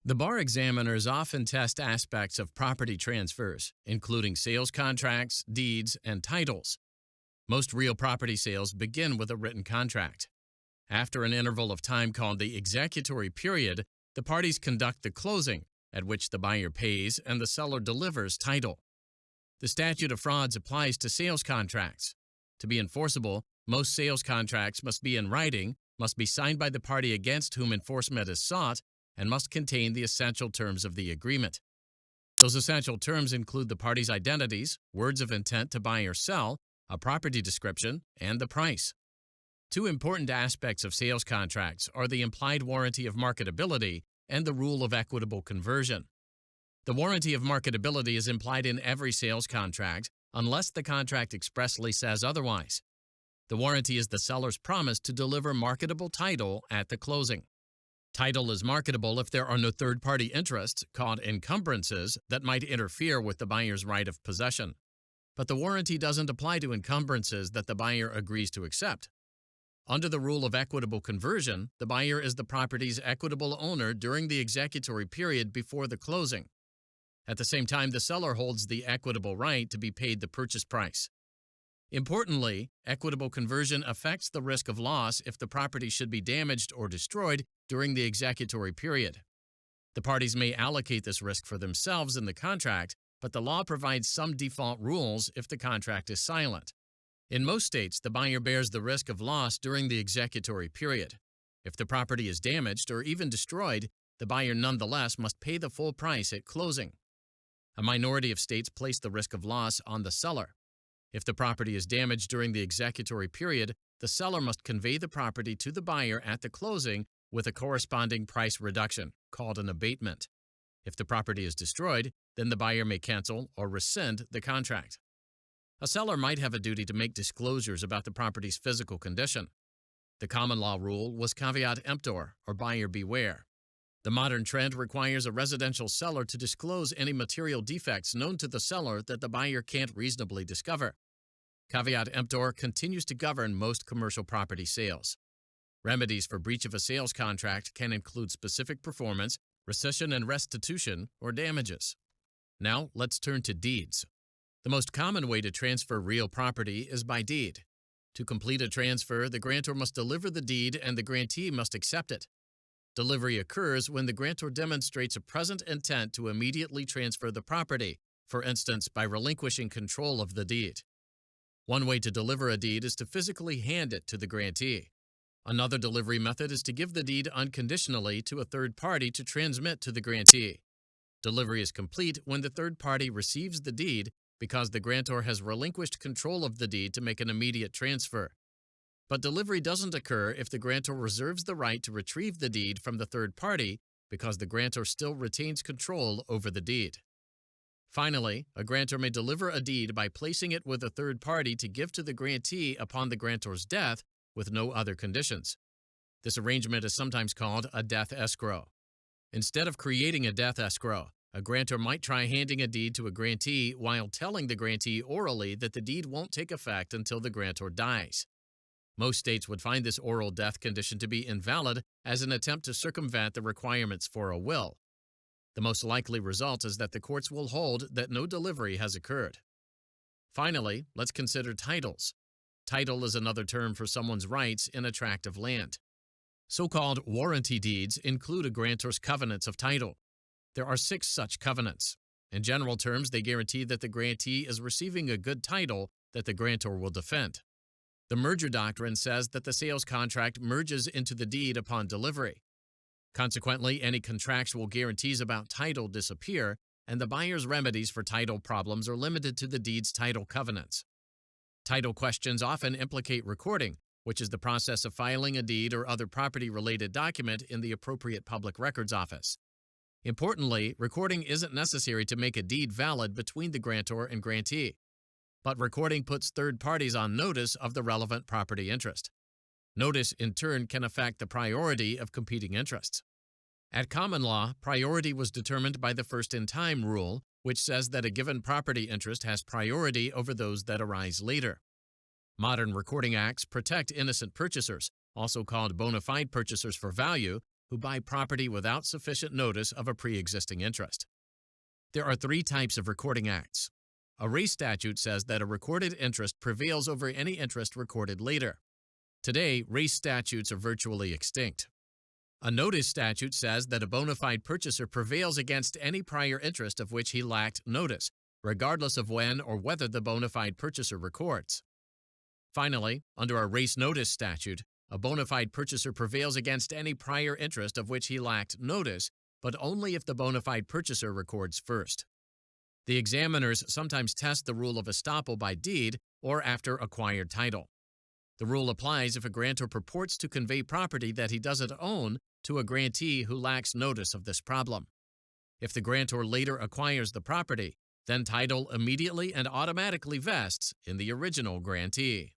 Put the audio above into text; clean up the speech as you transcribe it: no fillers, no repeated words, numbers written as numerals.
The bar examiners often test aspects of property transfers, including sales contracts, deeds, and titles. Most real property sales begin with a written contract. After an interval of time called the executory period, the parties conduct the closing, at which the buyer pays and the seller delivers title. The statute of frauds applies to sales contracts. To be enforceable, most sales contracts must be in writing, must be signed by the party against whom enforcement is sought, and must contain the essential terms of the agreement. Those essential terms include the parties' identities, words of intent to buy or sell, a property description, and the price. Two important aspects of sales contracts are the implied warranty of marketability and the rule of equitable conversion. The warranty of marketability is implied in every sales contract unless the contract expressly says otherwise. The warranty is the seller's promise to deliver marketable title at the closing. Title is marketable if there are no third-party interests, called encumbrances, that might interfere with the buyer's right of possession. But the warranty doesn't apply to encumbrances that the buyer agrees to accept. Under the rule of equitable conversion, the buyer is the property's equitable owner during the executory period before the closing. At the same time, the seller holds the equitable right to be paid the purchase price. Importantly, equitable conversion affects the risk of loss if the property should be damaged or destroyed during the executory period. The parties may allocate this risk for themselves in the contract, but the law provides some default rules if the contract is silent. In most states, the buyer bears the risk of loss during the executory period. If the property is damaged or even destroyed, the buyer nonetheless must pay the full price at closing. A minority of states place the risk of loss on the seller. If the property is damaged during the executory period, the seller must convey the property to the buyer at the closing with a corresponding price reduction, called an abatement. If the property is destroyed, then the buyer may cancel or rescind the contract. A seller might have a duty to make disclosures about the property's physical condition. The common law rule was caveat emptor, or buyer beware. The modern trend requires a residential seller to disclose any material defects known to the seller that the buyer can't reasonably discover. Caveat emptor continues to govern most commercial property sales. Remedies for breach of a sales contract can include specific performance, rescission and restitution, or damages. Now, let's turn to deeds. The most common way to transfer real property is by deed. To complete a transfer, the grantor must deliver the deed and the grantee must accept it. Delivery occurs when the grantor demonstrates a present intent to immediately transfer the property, for instance, by relinquishing control of the deed. One way to deliver a deed is to physically hand it to the grantee. Another delivery method is to give the deed unconditionally to a third party to transmit to the grantee. Delivery is complete when the third party receives the deed because the grantor has relinquished control of the deed to make an immediate transfer. But delivery doesn't occur if the grantor reserves the right to retrieve the deed from the third party because the grantor still retains control over the deed. Finally, a grantor may deliver a deed by placing it with a third party to give to the grantee upon the grantor's death with no other conditions. This arrangement is sometimes called a death escrow. Instead of creating a death escrow, a grantor might try handing a deed to a grantee while telling the grantee orally that the deed won't take effect until the grantor dies. Most states would find this oral death condition to be invalid as an attempt to circumvent the requirements for a will. The most likely result is that the courts will hold that no delivery has occurred. Finally, let's consider titles. Title is another term for someone's rights in a tract of land. So-called warranty deeds include a grantor's covenants of title. There are 6 such covenants. In general terms, they guarantee that the grantee is receiving a good title that the grantor will defend. The merger doctrine says that the sales contract merges into the deed upon delivery. Consequently, any contractual guarantees about title disappear, and the buyer's remedies for title problems are limited to the deed's title covenants. Title questions often implicate recording, which is the process of filing a deed or other property-related document in the appropriate public records office. Importantly, recording isn't necessary to make a deed valid between the grantor and grantee, but recording puts third parties on notice of the relevant property interest. Notice, in turn, can affect the priority of competing interests. At common law, priority was determined by the first-in-time rule, which says that a given property interest has priority over those that arise later. Modern recording acts protect innocent purchasers, also called bona fide purchasers for value, who buy property without sufficient notice of a pre-existing interest. There are three types of recording acts. A race statute says that a recorded interest prevails over any interest recorded later. Today, race statutes are virtually extinct. A notice statute says that a bona fide purchaser prevails against any prior interest of which he lacked notice, regardless of when or whether the bona fide purchaser records. Finally, under a race notice statute, a bona fide purchaser prevails against any prior interest of which he lacked notice, but only if the bona fide purchaser records first. The examiners sometimes test the rule of estoppel by deed or after acquired title. The rule applies if a grantor purports to convey property that he doesn't own to a grantee who lacks notice of this problem. If the grantor later acquires the property, then title immediately and automatically vests in the original grantee.